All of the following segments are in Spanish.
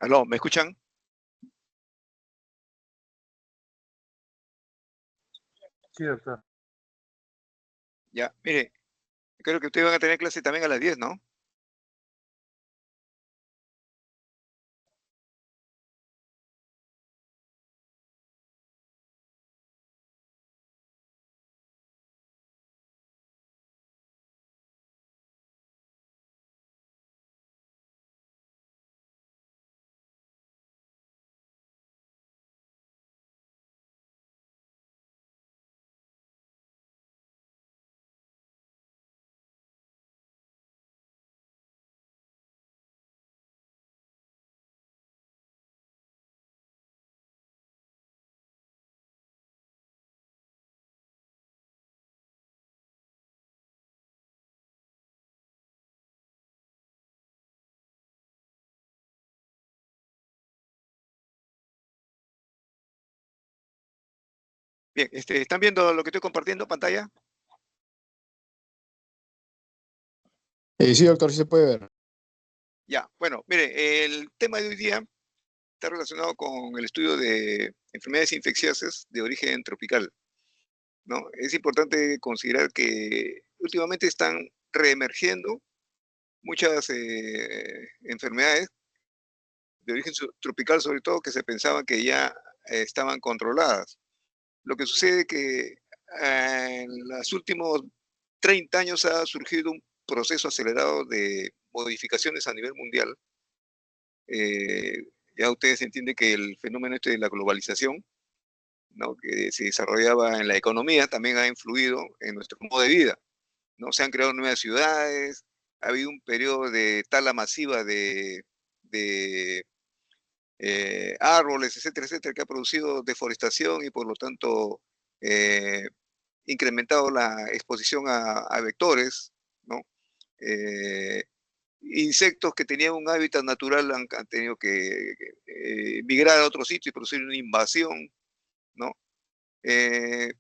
Aló, ¿me escuchan? Sí, doctor. Ya, mire, creo que ustedes van a tener clase también a las 10, ¿no? Bien, ¿están viendo lo que estoy compartiendo en pantalla? Sí, doctor, sí se puede ver. Ya, bueno, mire, el tema de hoy día está relacionado con el estudio de enfermedades infecciosas de origen tropical, ¿no? Es importante considerar que últimamente están reemergiendo muchas enfermedades de origen tropical, sobre todo, que se pensaban que ya estaban controladas. Lo que sucede que en los últimos 30 años ha surgido un proceso acelerado de modificaciones a nivel mundial. Ya ustedes entienden que el fenómeno este de la globalización, ¿no?, que se desarrollaba en la economía, también ha influido en nuestro modo de vida, ¿no? Se han creado nuevas ciudades, ha habido un periodo de tala masiva de árboles, etcétera, etcétera, que ha producido deforestación y por lo tanto eh, incrementado la exposición a vectores, ¿no? Eh, Insectos que tenían un hábitat natural han tenido que migrar a otro sitio y producir una invasión, ¿no? Eh,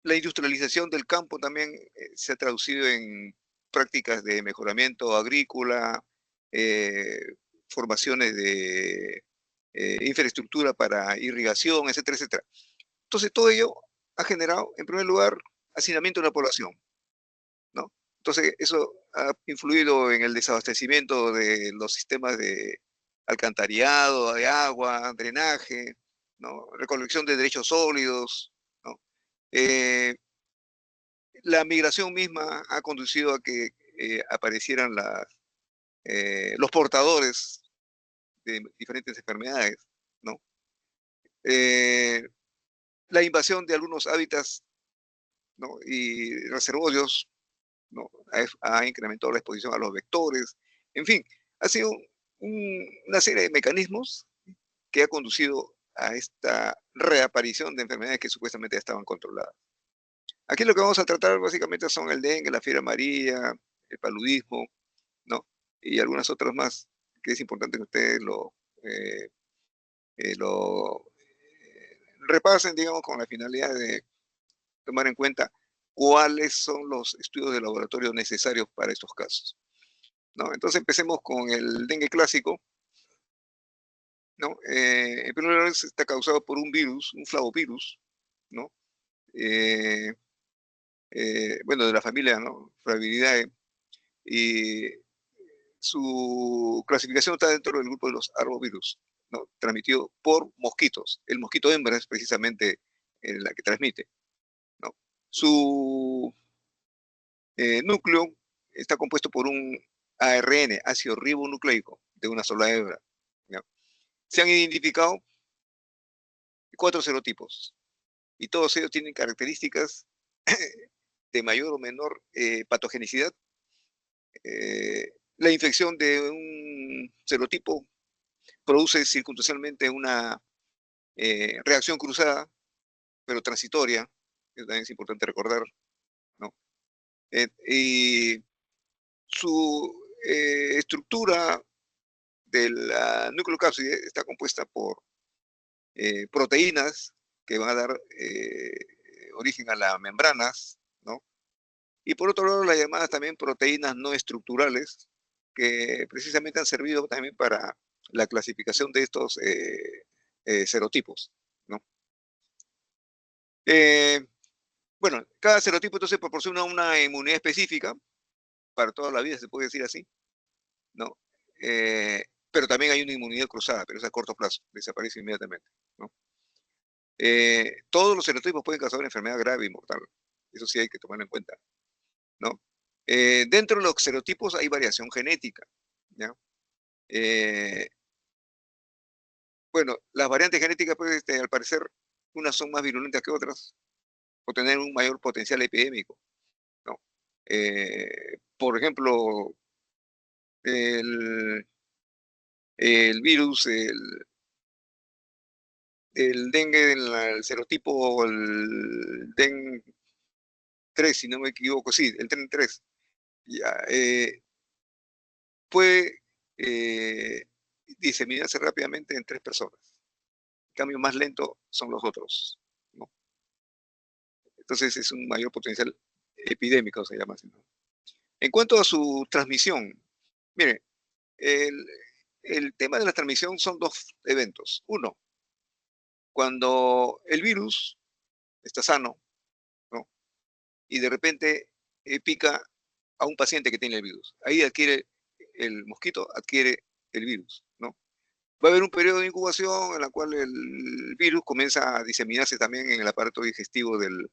la industrialización del campo también se ha traducido en prácticas de mejoramiento agrícola, eh, formaciones de infraestructura para irrigación, etcétera, etcétera. Entonces, todo ello ha generado, en primer lugar, hacinamiento de la población, ¿no? Entonces, eso ha influido en el desabastecimiento de los sistemas de alcantarillado, de agua, drenaje, ¿no?, recolección de derechos sólidos, ¿no? Eh, la migración misma ha conducido a que aparecieran los portadores de diferentes enfermedades, ¿no? Eh, la invasión de algunos hábitats, ¿no?, y reservorios, ¿no?, ha incrementado la exposición a los vectores. En fin, ha sido una serie de mecanismos que ha conducido a esta reaparición de enfermedades que supuestamente ya estaban controladas. Aquí lo que vamos a tratar básicamente son el dengue, la fiebre amarilla, el paludismo, ¿no?, y algunas otras más, que es importante que ustedes eh, repasen, digamos, con la finalidad de tomar en cuenta cuáles son los estudios de laboratorio necesarios para estos casos, ¿no? Entonces empecemos con el dengue clásico, ¿no? En primer lugar, está causado por un virus, un flavovirus, ¿no? Eh, bueno, de la familia, ¿no?, Flaviridae, y su clasificación está dentro del grupo de los arbovirus, ¿no?, transmitido por mosquitos. El mosquito hembra es precisamente la que transmite, ¿no? Su núcleo está compuesto por un ARN, ácido ribonucleico, de una sola hebra, ¿ya? Se han identificado 4 serotipos y todos ellos tienen características de mayor o menor patogenicidad. La infección de un serotipo produce circunstancialmente una reacción cruzada, pero transitoria, eso también es importante recordar, ¿no? Y su estructura del nucleocápside está compuesta por proteínas que van a dar origen a las membranas, ¿no? Y por otro lado, las llamadas también proteínas no estructurales, que precisamente han servido también para la clasificación de estos serotipos, ¿no? Bueno, cada serotipo entonces proporciona una inmunidad específica para toda la vida, se puede decir así, ¿no? Pero también hay una inmunidad cruzada, pero es a corto plazo, desaparece inmediatamente, ¿no? Todos los serotipos pueden causar una enfermedad grave y mortal, eso sí hay que tomarlo en cuenta, ¿no? Dentro de los serotipos hay variación genética, ¿ya? Bueno, las variantes genéticas, pues, al parecer, unas son más virulentas que otras, o tener un mayor potencial epidémico, ¿no? Por ejemplo, el, el virus, el dengue, el serotipo, el DEN3, si no me equivoco, sí, el DEN3, ya, puede diseminarse rápidamente en 3 personas. En cambio, más lento son los otros, ¿no? Entonces es un mayor potencial epidémico, se llama así, ¿no? En cuanto a su transmisión, mire, el, el tema de la transmisión son 2 eventos. Uno, cuando el virus está sano, ¿no? Y de repente pica a un paciente que tiene el virus. Ahí el mosquito adquiere el virus, ¿no? Va a haber un periodo de incubación en la cual el virus comienza a diseminarse también en el aparato digestivo del,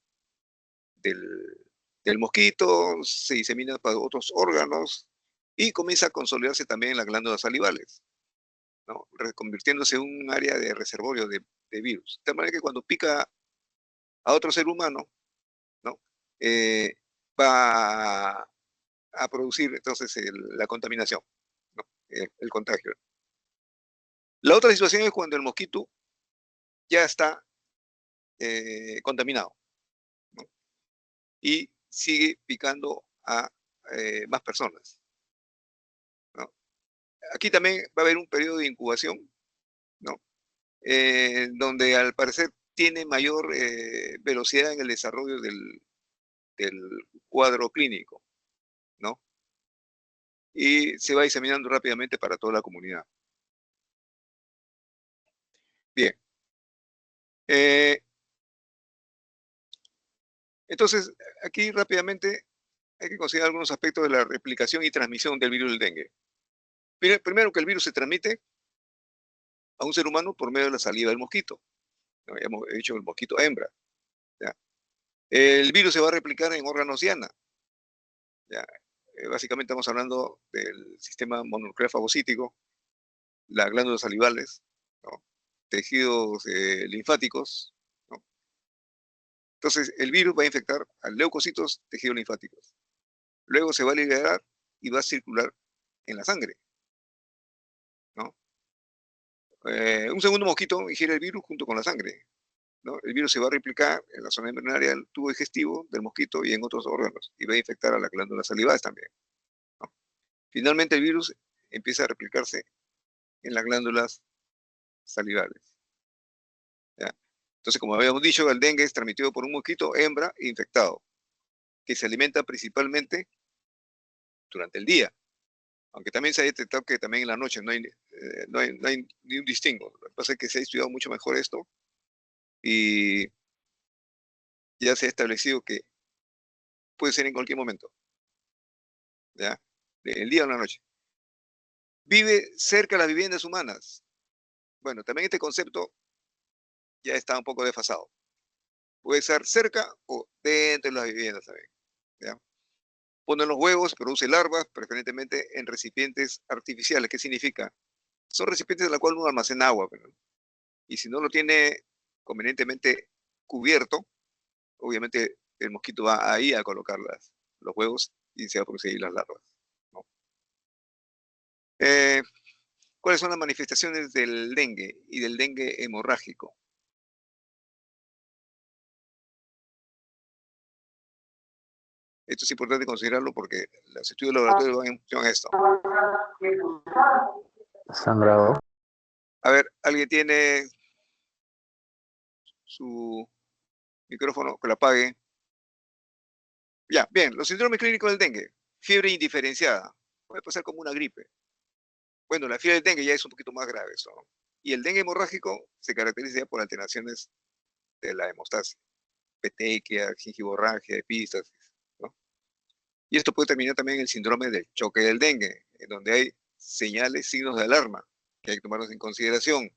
del mosquito, se disemina para otros órganos y comienza a consolidarse también en las glándulas salivales, ¿no? Convirtiéndose en un área de reservorio de virus. De tal manera que cuando pica a otro ser humano, ¿no? Eh, va a producir entonces la contaminación, ¿no? El contagio. La otra situación es cuando el mosquito ya está contaminado, ¿no? Y sigue picando a más personas, ¿no? Aquí también va a haber un periodo de incubación, ¿no? Donde al parecer tiene mayor velocidad en el desarrollo del cuadro clínico, ¿no? Y se va diseminando rápidamente para toda la comunidad. Bien. Entonces, aquí rápidamente hay que considerar algunos aspectos de la replicación y transmisión del virus del dengue. Primero que el virus se transmite a un ser humano por medio de la saliva del mosquito, ¿no? Ya hemos dicho el mosquito hembra, ¿ya? El virus se va a replicar en órganos diana, ¿ya? Básicamente estamos hablando del sistema mononuclear fagocítico, las glándulas salivales, ¿no? Tejidos linfáticos, ¿no? Entonces, el virus va a infectar a leucocitos, tejidos linfáticos. Luego se va a liberar y va a circular en la sangre, ¿no? Un segundo mosquito ingiere el virus junto con la sangre, ¿no? El virus se va a replicar en la zona embrionaria del tubo digestivo del mosquito y en otros órganos, y va a infectar a las glándulas salivales también, ¿no? Finalmente, el virus empieza a replicarse en las glándulas salivales, ¿ya? Entonces, como habíamos dicho, el dengue es transmitido por un mosquito hembra infectado, que se alimenta principalmente durante el día, aunque también se ha detectado que también en la noche no hay ni un distingo. Lo que pasa es que se ha estudiado mucho mejor esto y ya se ha establecido que puede ser en cualquier momento, ¿ya? El día o la noche. Vive cerca de las viviendas humanas. Bueno, también este concepto ya está un poco desfasado. Puede ser cerca o dentro de las viviendas también, ¿ya? Ponen los huevos, produce larvas, preferentemente en recipientes artificiales. ¿Qué significa? Son recipientes en los cuales uno almacena agua, pero, y si no lo tiene convenientemente cubierto, obviamente el mosquito va ahí a colocar los huevos y se va a producir las larvas, ¿no? Eh, ¿Cuáles son las manifestaciones del dengue y del dengue hemorrágico? Esto es importante considerarlo porque los estudios de laboratorio van en función a esto. Sangrado. A ver, ¿alguien tiene su micrófono que lo apague? Ya, bien, los síndromes clínicos del dengue. Fiebre indiferenciada. Puede pasar como una gripe. Bueno, la fiebre del dengue ya es un poquito más grave eso, ¿no? Y el dengue hemorrágico se caracteriza ya por alteraciones de la hemostasia, petequia, gingivorragia, epístasis, ¿no? Y esto puede terminar también en el síndrome del choque del dengue, en donde hay señales, signos de alarma que hay que tomarlos en consideración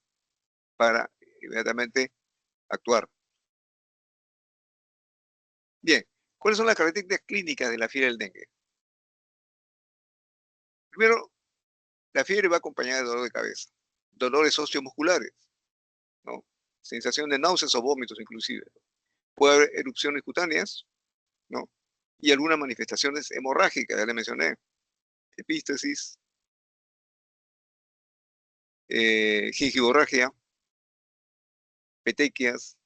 para inmediatamente actuar. Bien, ¿cuáles son las características clínicas de la fiebre del dengue? Primero, la fiebre va acompañada de dolor de cabeza, dolores sociomusculares, ¿no? Sensación de náuseas o vómitos inclusive. Puede haber erupciones cutáneas, ¿no? Y algunas manifestaciones hemorrágicas, ya le mencioné, epístasis, gingivorragia, petequias,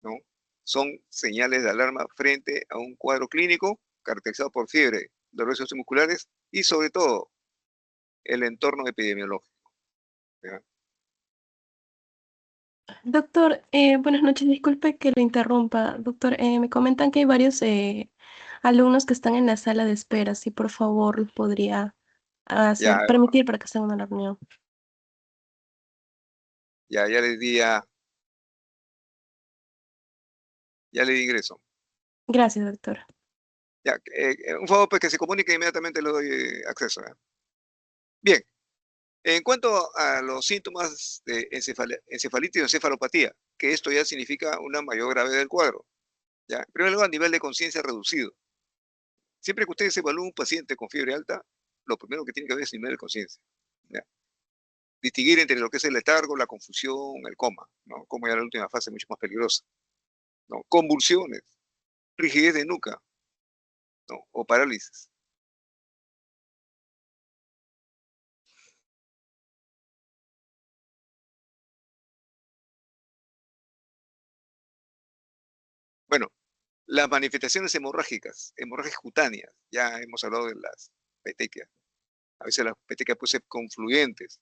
¿no? Son señales de alarma frente a un cuadro clínico caracterizado por fiebre, dolores musculares y sobre todo el entorno epidemiológico, ¿ya? Doctor, buenas noches. Disculpe que lo interrumpa. Doctor, me comentan que hay varios alumnos que están en la sala de espera. Si por favor los podría Ya, permitir para que estén en una reunión. ya les di, ya le di ingreso. Gracias, doctor. Ya, un favor, pues que se comunique inmediatamente, le doy acceso. ¿Ya? Bien, en cuanto a los síntomas de encefalitis o encefalopatía, que esto ya significa una mayor gravedad del cuadro. ¿Ya? En primer lugar, nivel de conciencia reducido. Siempre que ustedes evalúen un paciente con fiebre alta, lo primero que tiene que ver es el nivel de conciencia. ¿Ya? Distinguir entre lo que es el letargo, la confusión, el coma, ¿no? Como ya la última fase es mucho más peligrosa, ¿no? Convulsiones, rigidez de nuca, ¿no? O parálisis. Bueno, las manifestaciones hemorrágicas, hemorragias cutáneas, ya hemos hablado de las petequias. A veces las petequias pueden ser confluyentes,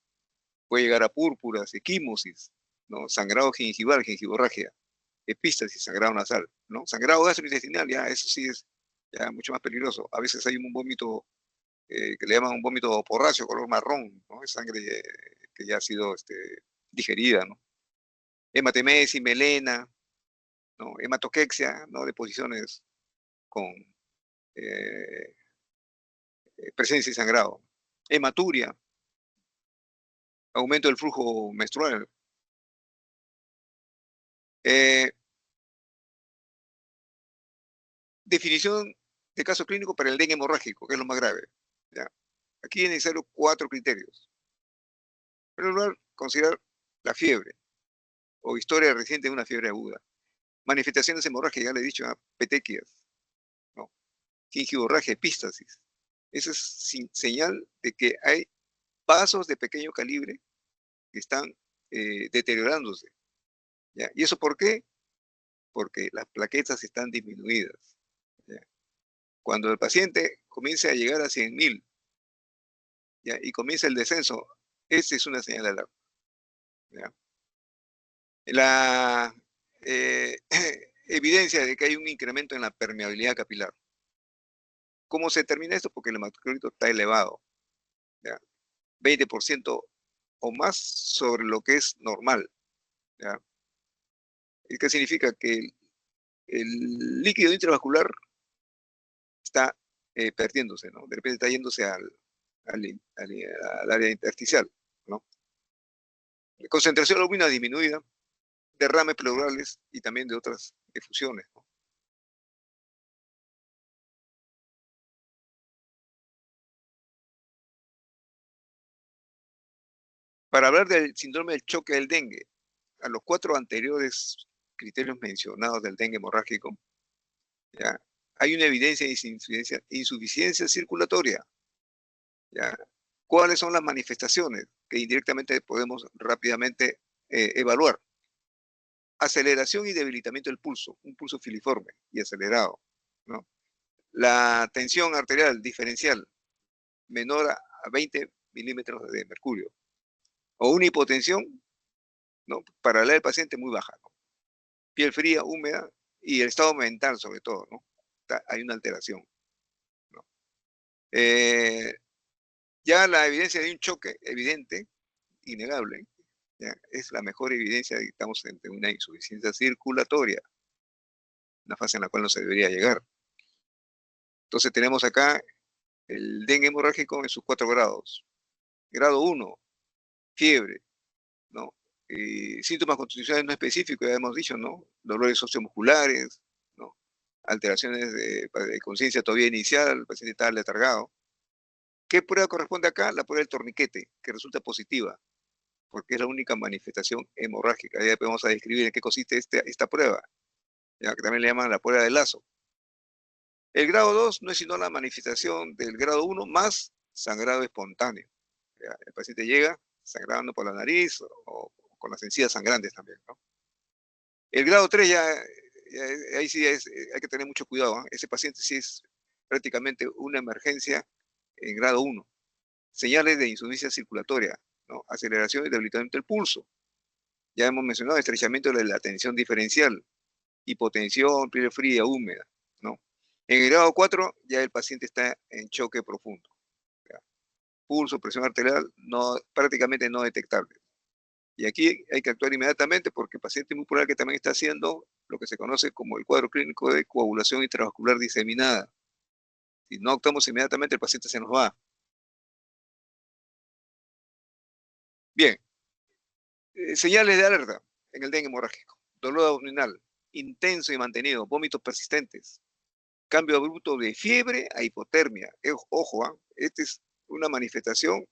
puede llegar a púrpuras, equimosis, ¿no? Sangrado gingival, gingivorragia, epístasis, sangrado nasal, ¿no? Sangrado gastrointestinal, ya eso sí es ya mucho más peligroso. A veces hay un vómito que le llaman un vómito porráceo, color marrón, ¿no? Es sangre que ya ha sido digerida, ¿no? Hematemesis, melena, ¿no? Hematoquexia, ¿no? Deposiciones con eh, presencia y sangrado. Hematuria, aumento del flujo menstrual. Eh, definición de caso clínico para el dengue hemorrágico, que es lo más grave. ¿Ya? Aquí es necesario 4 criterios. En primer lugar, considerar la fiebre o historia reciente de una fiebre aguda. Manifestaciones hemorrágicas, ya le he dicho, petequias, ¿no? Gingivorragia, epístasis. Eso es señal de que hay vasos de pequeño calibre que están deteriorándose. ¿Ya? ¿Y eso por qué? Porque las plaquetas están disminuidas. ¿Ya? Cuando el paciente comience a llegar a 100.000, ¿ya? Y comienza el descenso, esa es una señal de alarma. ¿Ya? La evidencia de que hay un incremento en la permeabilidad capilar. ¿Cómo se determina esto? Porque el hematocrit está elevado, ¿ya? 20% o más sobre lo que es normal. ¿Ya? ¿Qué significa? Que el líquido intravascular está perdiéndose, ¿no? De repente está yéndose al área intersticial, ¿no? Concentración de albumina disminuida, derrames pleurales y también de otras efusiones, ¿no? Para hablar del síndrome del choque del dengue, a los 4 anteriores criterios mencionados del dengue hemorrágico, ¿ya? Hay una evidencia de insuficiencia circulatoria. ¿Ya? ¿Cuáles son las manifestaciones que indirectamente podemos rápidamente evaluar? Aceleración y debilitamiento del pulso, un pulso filiforme y acelerado, ¿no? La tensión arterial diferencial menor a 20 milímetros de mercurio, o una hipotensión, ¿no? Paralela al paciente muy baja, ¿no? Piel fría, húmeda y el estado mental sobre todo, ¿no? Hay una alteración, ¿no? Ya la evidencia de un choque evidente, innegable, ya, es la mejor evidencia de que estamos ante una insuficiencia circulatoria, una fase en la cual no se debería llegar. Entonces tenemos acá el dengue hemorrágico en sus 4 grados. Grado 1, fiebre, ¿no? Síntomas constitucionales no específicos, ya hemos dicho, ¿no? Dolores sociomusculares, ¿no? Alteraciones de conciencia todavía inicial, el paciente está letargado. ¿Qué prueba corresponde acá? La prueba del torniquete, que resulta positiva, porque es la única manifestación hemorrágica. Ya vamos a describir en qué consiste esta prueba, ya que también le llaman la prueba de Lazo. El grado 2 no es sino la manifestación del grado 1 más sangrado espontáneo. Ya, el paciente llega sangrando por la nariz o con las encías sangrantes también, ¿no? El grado 3 ahí sí hay que tener mucho cuidado, ¿eh? Ese paciente sí es prácticamente una emergencia en grado 1. Señales de insuficiencia circulatoria, ¿no? Aceleración y debilitamiento del pulso. Ya hemos mencionado estrechamiento de la tensión diferencial, hipotensión, piel fría, húmeda, ¿no? En el grado 4 ya el paciente está en choque profundo. ¿Ya? Pulso, presión arterial no, prácticamente no detectable. Y aquí hay que actuar inmediatamente porque el paciente muy probable que también está haciendo lo que se conoce como el cuadro clínico de coagulación intravascular diseminada. Si no actuamos inmediatamente, el paciente se nos va. Bien, señales de alerta en el dengue hemorrágico. Dolor abdominal, intenso y mantenido, vómitos persistentes, cambio abrupto de fiebre a hipotermia. Ojo, esta es una manifestación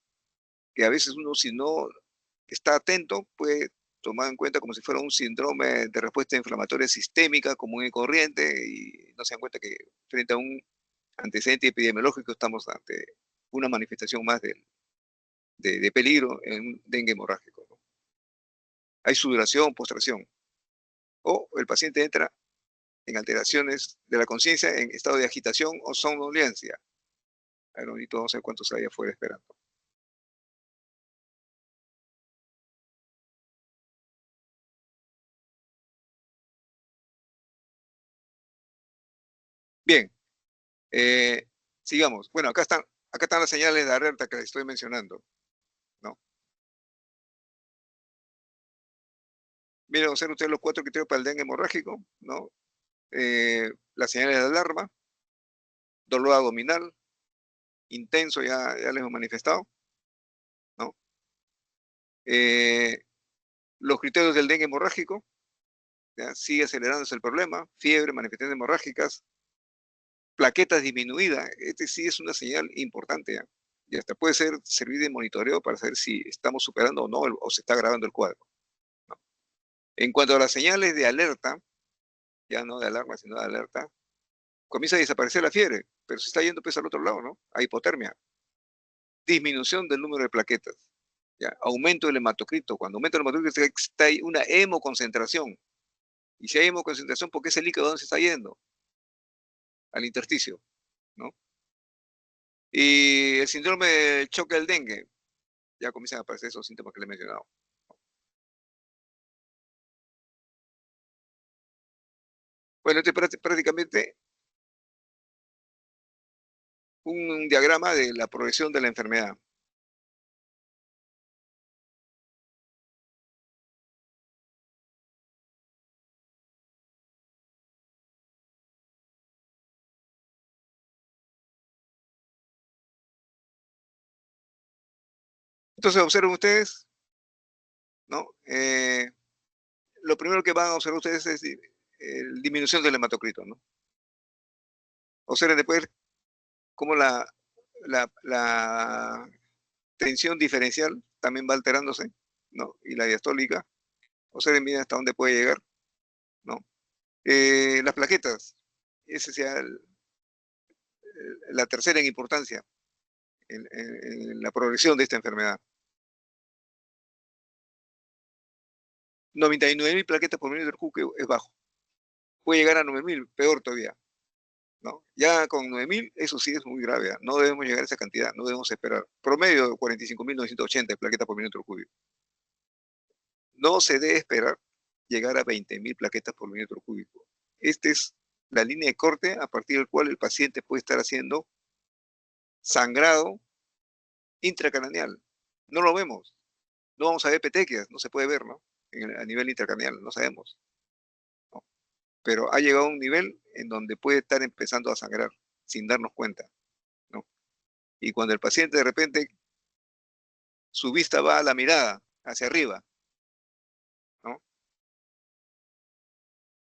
que a veces uno, si no está atento, puede tomar en cuenta como si fuera un síndrome de respuesta inflamatoria sistémica común y corriente, y no se dan cuenta que frente a un antecedente epidemiológico estamos ante una manifestación más de peligro en un dengue hemorrágico, ¿no? Hay sudoración, postración, o el paciente entra en alteraciones de la conciencia en estado de agitación o somnolencia. A ver, ahorita vamos a ver cuántos hay afuera esperando. Bien, sigamos. Bueno, acá están las señales de alerta que les estoy mencionando, ¿no? Miren, observen ustedes los 4 criterios para el dengue hemorrágico, ¿no? Las señales de alarma, dolor abdominal, intenso, ya les hemos manifestado, ¿no? Los criterios del dengue hemorrágico, ¿ya? Sigue acelerándose el problema, fiebre, manifestaciones hemorrágicas, plaquetas disminuidas, este sí es una señal importante, ¿ya? Y hasta puede servir de monitoreo para saber si estamos superando o no, o se está agravando el cuadro, ¿no? En cuanto a las señales de alerta, ya no de alarma, sino de alerta, comienza a desaparecer la fiebre, pero se está yendo pues al otro lado, ¿no? A hipotermia. Disminución del número de plaquetas, ¿ya? Aumento del hematocrito. Cuando aumenta el hematocrito está ahí una hemoconcentración. Y si hay hemoconcentración, ¿por qué ese líquido dónde se está yendo? Al intersticio, ¿no? Y el síndrome del choque del dengue, ya comienzan a aparecer esos síntomas que le he mencionado. Bueno, este es prácticamente un diagrama de la progresión de la enfermedad. Entonces observen ustedes, ¿no? Lo primero que van a observar ustedes es disminución del hematocrito, ¿no? Observen después cómo la tensión diferencial también va alterándose, ¿no? Y la diastólica. Observen bien hasta dónde puede llegar, ¿no? Las plaquetas, esa sea la tercera en importancia en la progresión de esta enfermedad. 99.000 plaquetas por milímetro cúbico es bajo. Puede llegar a 9.000, peor todavía, ¿no? Ya con 9.000, eso sí es muy grave, ¿eh? No debemos llegar a esa cantidad, no debemos esperar. Promedio de 45.980 plaquetas por milímetro cúbico. No se debe esperar llegar a 20.000 plaquetas por milímetro cúbico. Esta es la línea de corte a partir del cual el paciente puede estar haciendo sangrado intracraneal. No lo vemos. No vamos a ver petequias, no se puede ver, ¿no? A nivel intracraneal, no sabemos, ¿no? Pero ha llegado a un nivel en donde puede estar empezando a sangrar sin darnos cuenta, ¿no? Y cuando el paciente de repente su vista va a la mirada, hacia arriba, ¿no?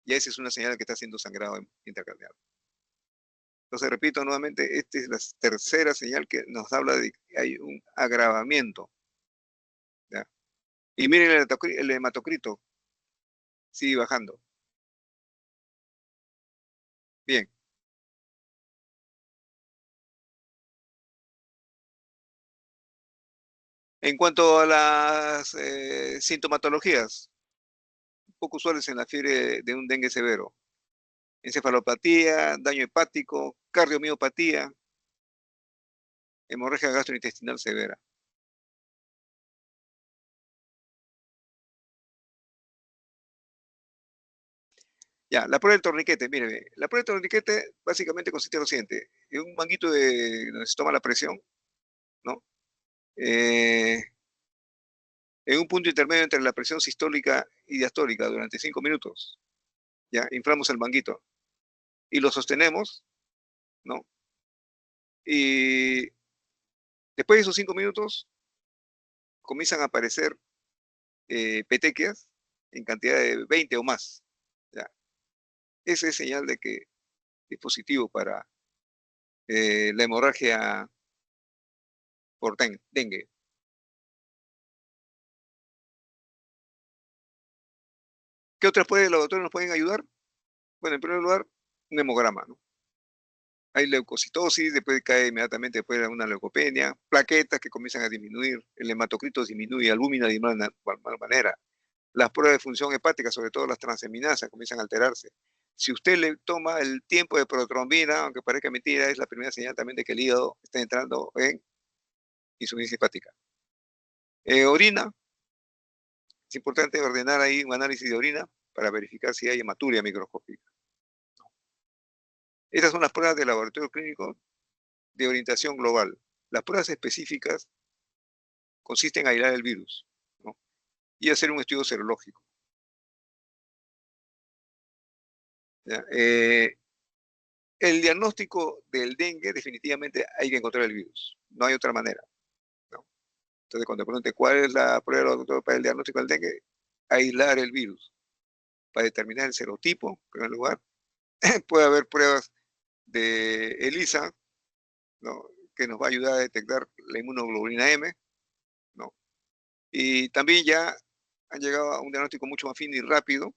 Y esa es una señal de que está siendo sangrado intracraneal. Entonces, repito nuevamente, esta es la tercera señal que nos habla de que hay un agravamiento, ¿ya? Y miren el hematocrito, sigue bajando. Bien. En cuanto a las sintomatologías, poco usuales en la fiebre de un dengue severo: encefalopatía, daño hepático, cardiomiopatía, hemorragia gastrointestinal severa. Ya, la prueba del torniquete, mire, la prueba del torniquete básicamente consiste en lo siguiente: en un manguito donde se toma la presión, ¿no? En un punto intermedio entre la presión sistólica y diastólica durante 5 minutos, ya, inflamos el manguito y lo sostenemos, ¿no? Y después de esos 5 minutos comienzan a aparecer petequias en cantidad de 20 o más, ya. Esa es señal de que es positivo para la hemorragia por dengue. ¿Qué otras laboratorios nos pueden ayudar? Bueno, en primer lugar, un hemograma, ¿no? Hay leucocitosis, después cae inmediatamente después de una leucopenia, plaquetas que comienzan a disminuir, el hematocrito disminuye, albúmina de igual manera. Las pruebas de función hepática, sobre todo las transaminasas, comienzan a alterarse. Si usted le toma el tiempo de protrombina, aunque parezca mentira, es la primera señal también de que el hígado está entrando en insuficiencia hepática. Orina, es importante ordenar ahí un análisis de orina para verificar si hay hematuria microscópica. Estas son las pruebas de laboratorio clínico de orientación global. Las pruebas específicas consisten en aislar el virus, ¿no? Y hacer un estudio serológico, ¿ya? El diagnóstico del dengue, definitivamente hay que encontrar el virus. No hay otra manera, ¿no? Entonces, cuando pregunte cuál es la prueba doctor para el diagnóstico del dengue, aislar el virus para determinar el serotipo, en primer lugar. Puede haber pruebas de ELISA, ¿no?, que nos va a ayudar a detectar la inmunoglobulina M, ¿no? Y también ya han llegado a un diagnóstico mucho más fino y rápido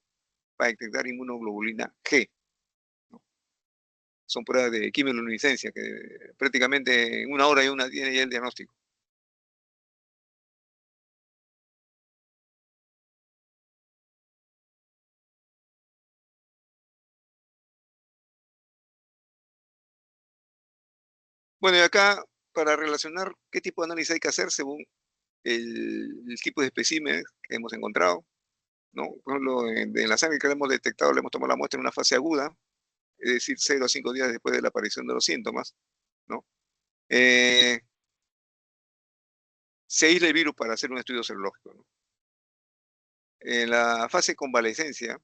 para detectar inmunoglobulina G, ¿no? Son pruebas de quimioluminiscencia que prácticamente en una hora tiene ya el diagnóstico. Bueno, y acá, para relacionar qué tipo de análisis hay que hacer según el tipo de espécimen que hemos encontrado, ¿no? Por ejemplo, en la sangre que le hemos detectado, le hemos tomado la muestra en una fase aguda, es decir, 0 a 5 días después de la aparición de los síntomas, ¿no? Se aísla el virus para hacer un estudio serológico, ¿no? En la fase de convalescencia,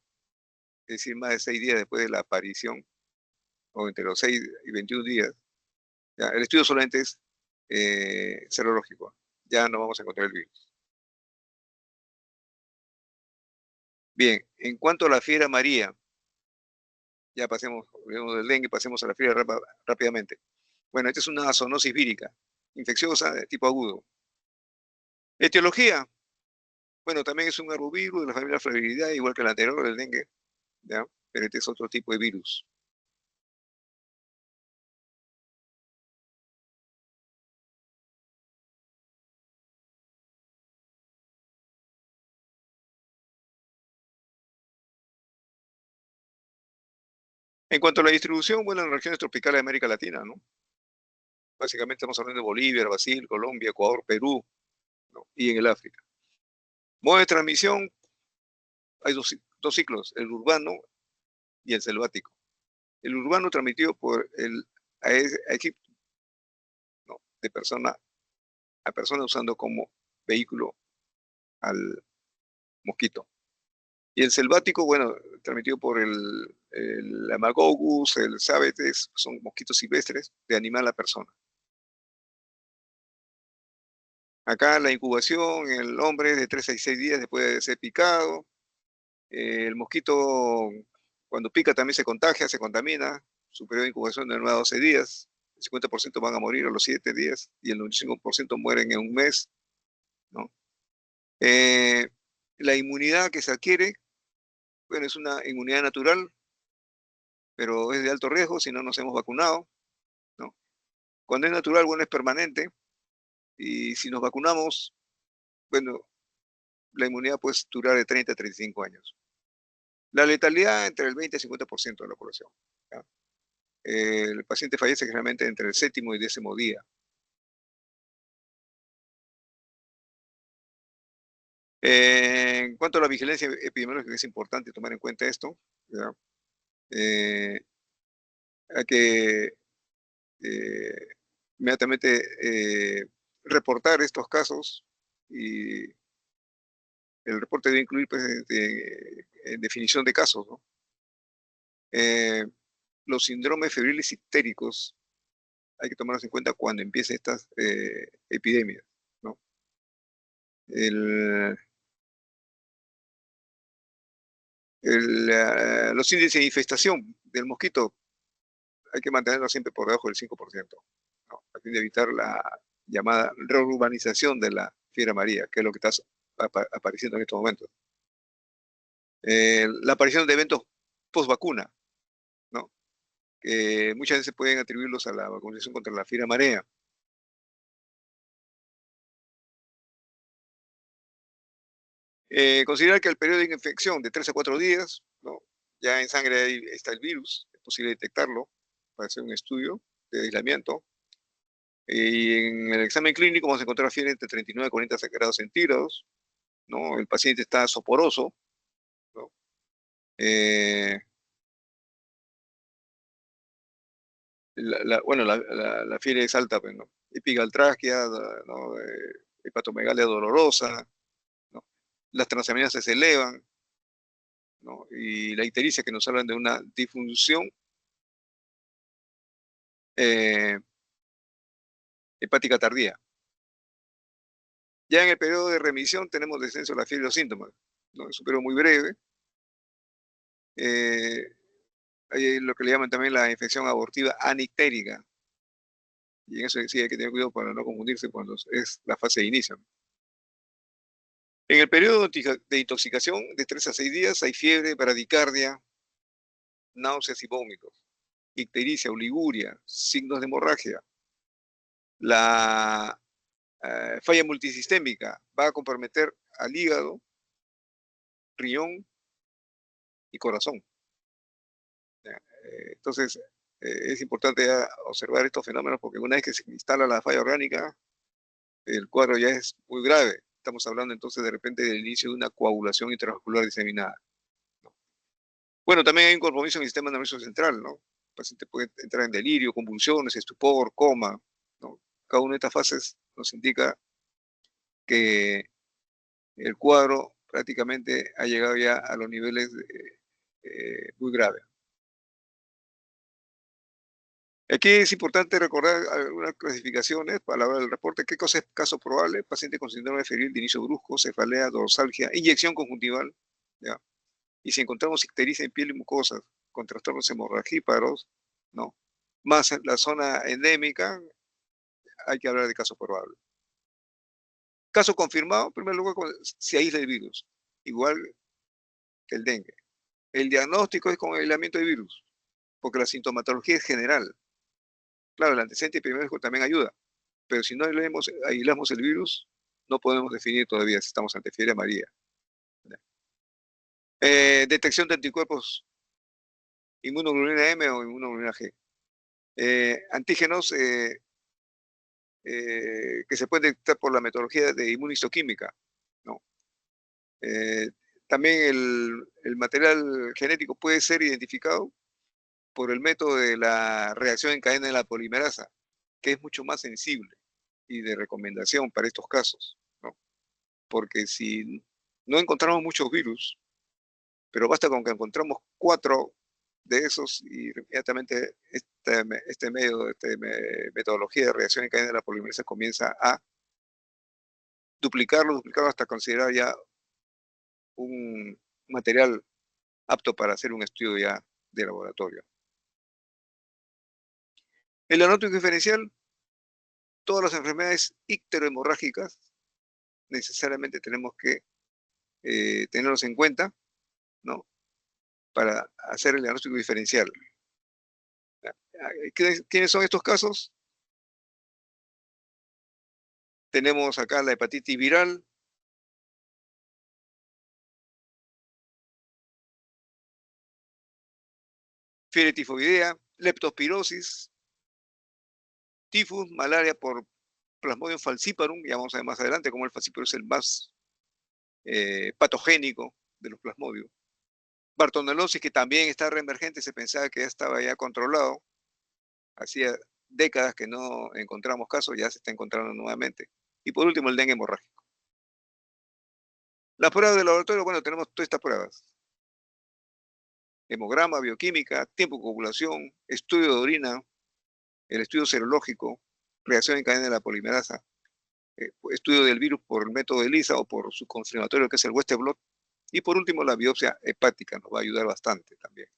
es decir, más de 6 días después de la aparición, o entre los 6 y 21 días, ya, el estudio solamente es serológico, ya no vamos a encontrar el virus. Bien, en cuanto a la fiebre amarilla, ya pasemos del dengue, pasemos a la fiebre rápidamente. Bueno, esta es una zoonosis vírica, infecciosa de tipo agudo. Etiología, bueno, también es un arbovirus de la familia Flaviridae, igual que el anterior, el dengue, ¿ya? Pero este es otro tipo de virus. En cuanto a la distribución, bueno, en las regiones tropicales de América Latina, ¿no? Básicamente estamos hablando de Bolivia, Brasil, Colombia, Ecuador, Perú, ¿no?, y en el África. Modo de transmisión, hay dos ciclos, el urbano y el selvático. El urbano transmitido por el Aegypti, ¿no?, de persona a personas usando como vehículo al mosquito. Y el selvático, bueno, transmitido por el Amagogus, el Sabetes, son mosquitos silvestres de animal a persona. Acá la incubación, el hombre de 3 a 6 días después de ser picado. El mosquito, cuando pica, también se contagia, se contamina. Su periodo de incubación de 9 a 12 días. El 50% van a morir a los 7 días y el 95% mueren en un mes, ¿no? La inmunidad que se adquiere, bueno, es una inmunidad natural, pero es de alto riesgo si no nos hemos vacunado, ¿no? Cuando es natural, bueno, es permanente. Y si nos vacunamos, bueno, la inmunidad puede durar de 30 a 35 años. La letalidad entre el 20 y 50% de la población, ¿ya? El paciente fallece generalmente entre el 7º y 10º día. En cuanto a la vigilancia epidemiológica, es importante tomar en cuenta esto, ¿ya? Hay que inmediatamente reportar estos casos, y el reporte debe incluir, pues, definición de casos, ¿no? Los síndromes febriles ictéricos hay que tomarlos en cuenta cuando empiecen estas epidemias, ¿no? Los índices de infestación del mosquito hay que mantenerlos siempre por debajo del 5%, ¿no? A fin de evitar la llamada reurbanización de la fiebre amarilla, que es lo que está apareciendo en estos momentos. La aparición de eventos post vacuna, ¿no? Que muchas veces pueden atribuirlos a la vacunación contra la fiebre amarilla. Considerar que el periodo de infección de 3 a 4 días, ¿no? Ya en sangre está el virus, es posible detectarlo para hacer un estudio de aislamiento. Y en el examen clínico vamos a encontrar fiebre entre 39 a 40 grados centígrados, ¿no? El paciente está soporoso, ¿no? Bueno, la fiebre es alta, pues, ¿no? Epigaltrasquia, ¿no? Hepatomegalia dolorosa, ¿no? Las transaminasas se elevan, ¿no? Y la ictericia, que nos hablan de una disfunción eh, hepática tardía. Ya en el periodo de remisión tenemos descenso de la fiebre y los síntomas, ¿no? Es un periodo muy breve. Hay lo que le llaman también la infección abortiva anictérica. Y en eso sí hay que tener cuidado para no confundirse cuando es la fase de inicio. En el periodo de intoxicación de 3 a 6 días hay fiebre, bradicardia, náuseas y vómitos, ictericia, oliguria, signos de hemorragia. La falla multisistémica va a comprometer al hígado, riñón y corazón. Entonces, es importante observar estos fenómenos, porque una vez que se instala la falla orgánica, el cuadro ya es muy grave. Estamos hablando entonces de repente del inicio de una coagulación intravascular diseminada, ¿no? Bueno, también hay un compromiso en el sistema nervioso central, ¿no? El paciente puede entrar en delirio, convulsiones, estupor, coma, ¿no? Cada una de estas fases nos indica que el cuadro prácticamente ha llegado ya a los niveles muy graves. Aquí es importante recordar algunas clasificaciones para la hora del reporte. ¿Qué cosa es caso probable? Paciente con síndrome febril de inicio brusco, cefalea, dorsalgia, inyección conjuntival, ¿ya? Y si encontramos ictericia en piel y mucosas con trastornos hemorragíparos, ¿no? Más en la zona endémica, hay que hablar de caso probable. Caso confirmado, en primer lugar, si aísla el virus, igual que el dengue. El diagnóstico es con aislamiento de virus, porque la sintomatología es general. Claro, el antecedente epidemiológico también ayuda, pero si no aislamos el virus, no podemos definir todavía si estamos ante fiebre amarilla. Detección de anticuerpos, inmunoglobulina M o inmunoglobulina G. Antígenos que se pueden detectar por la metodología de inmunistoquímica, ¿no? También el material genético puede ser identificado por el método de la reacción en cadena de la polimerasa, que es mucho más sensible, y de recomendación para estos casos, ¿no? Porque si no encontramos muchos virus, pero basta con que encontramos 4 de esos y inmediatamente metodología de reacción en cadena de la polimerasa comienza a duplicarlo hasta considerar ya un material apto para hacer un estudio ya de laboratorio. El diagnóstico diferencial, todas las enfermedades icterohemorrágicas necesariamente tenemos que tenerlos en cuenta, ¿no? Para hacer el diagnóstico diferencial. ¿Quiénes son estos casos? Tenemos acá la hepatitis viral, fiebre tifoidea, leptospirosis, tifus, malaria por Plasmodium falciparum, ya vamos a ver más adelante cómo el falciparum es el más patogénico de los plasmodium. Bartonellosis, que también está reemergente, se pensaba que ya estaba ya controlado. Hacía décadas que no encontramos casos, ya se está encontrando nuevamente. Y por último, el dengue hemorrágico. Las pruebas de laboratorio, bueno, tenemos todas estas pruebas. Hemograma, bioquímica, tiempo de coagulación, estudio de orina, el estudio serológico, reacción en cadena de la polimerasa, estudio del virus por el método de ELISA o por su confirmatorio que es el Western blot. Y por último, la biopsia hepática nos va a ayudar bastante también.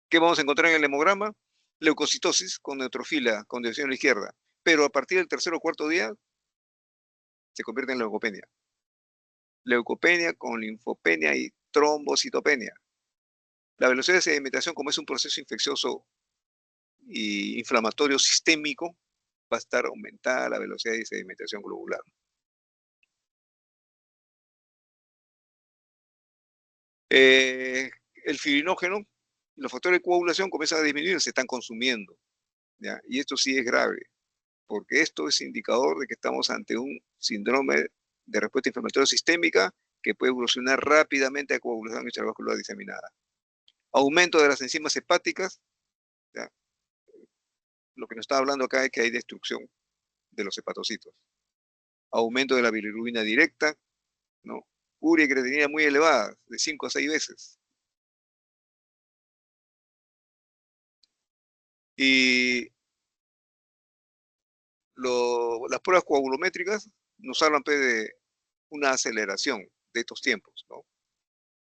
¿Qué vamos a encontrar en el hemograma? Leucocitosis con neutrofila, con dirección a la izquierda. Pero a partir del tercer o cuarto día se convierte en leucopenia. Leucopenia con linfopenia y trombocitopenia. La velocidad de sedimentación, como es un proceso infeccioso y inflamatorio sistémico, va a estar aumentada la velocidad de sedimentación globular. El fibrinógeno, los factores de coagulación comienzan a disminuir, se están consumiendo, ¿ya? Y esto sí es grave, porque esto es indicador de que estamos ante un síndrome de respuesta inflamatoria sistémica que puede evolucionar rápidamente a coagulación intravascular diseminada. Aumento de las enzimas hepáticas, ¿ya? Lo que nos está hablando acá es que hay destrucción de los hepatocitos. Aumento de la bilirrubina directa, ¿no? Urea y creatinina muy elevadas, de 5 a 6 veces. Y las pruebas coagulométricas nos hablan de una aceleración de estos tiempos, ¿no?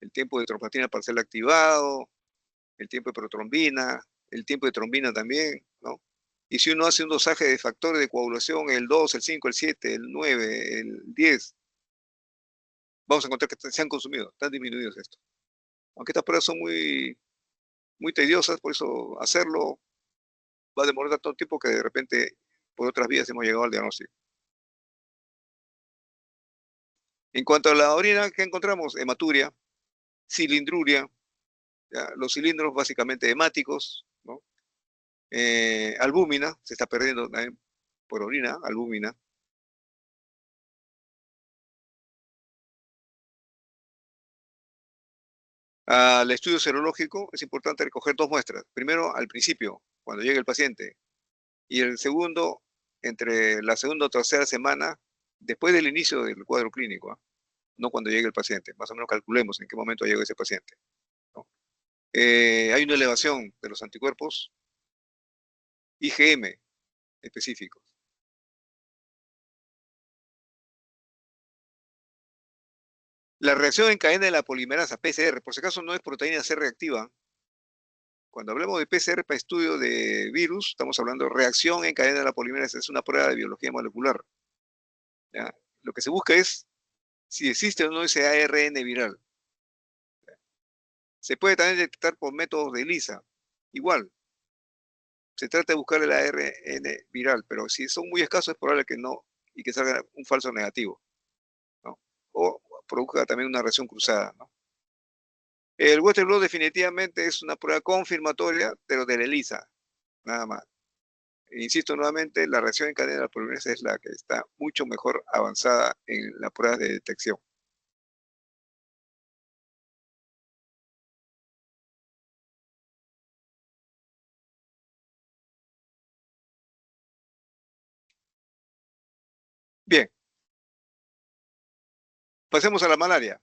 El tiempo de trombina parcial activado, el tiempo de protrombina, el tiempo de trombina también, ¿no? Y si uno hace un dosaje de factores de coagulación, el 2, el 5, el 7, el 9, el 10, vamos a encontrar que se han consumido, están disminuidos estos. Aunque estas pruebas son muy tediosas, por eso hacerlo va a demorar tanto tiempo que de repente por otras vías hemos llegado al diagnóstico. En cuanto a la orina, ¿qué encontramos? Hematuria, cilindruria, ¿ya? Los cilindros básicamente hemáticos, ¿no? Albúmina, se está perdiendo también por orina, albúmina. Al estudio serológico es importante recoger 2 muestras. Primero, al principio, cuando llegue el paciente. Y el segundo, entre la segunda o tercera semana, después del inicio del cuadro clínico, ¿eh? No cuando llegue el paciente. Más o menos calculemos en qué momento llega ese paciente, ¿no? Hay una elevación de los anticuerpos IgM específicos. La reacción en cadena de la polimerasa, PCR, por si acaso no es proteína C reactiva. Cuando hablamos de PCR para estudio de virus, estamos hablando de reacción en cadena de la polimerasa, es una prueba de biología molecular, ¿ya? Lo que se busca es si existe o no ese ARN viral. Se puede también detectar por métodos de ELISA. Igual, se trata de buscar el ARN viral, pero si son muy escasos es probable que no, y que salga un falso negativo, ¿no? O produzca también una reacción cruzada, ¿no? El Western blot definitivamente es una prueba confirmatoria, pero de la ELISA, nada más. Insisto nuevamente, la reacción en cadena de la polimerasa es la que está mucho mejor avanzada en la prueba de detección. Bien, pasemos a la malaria.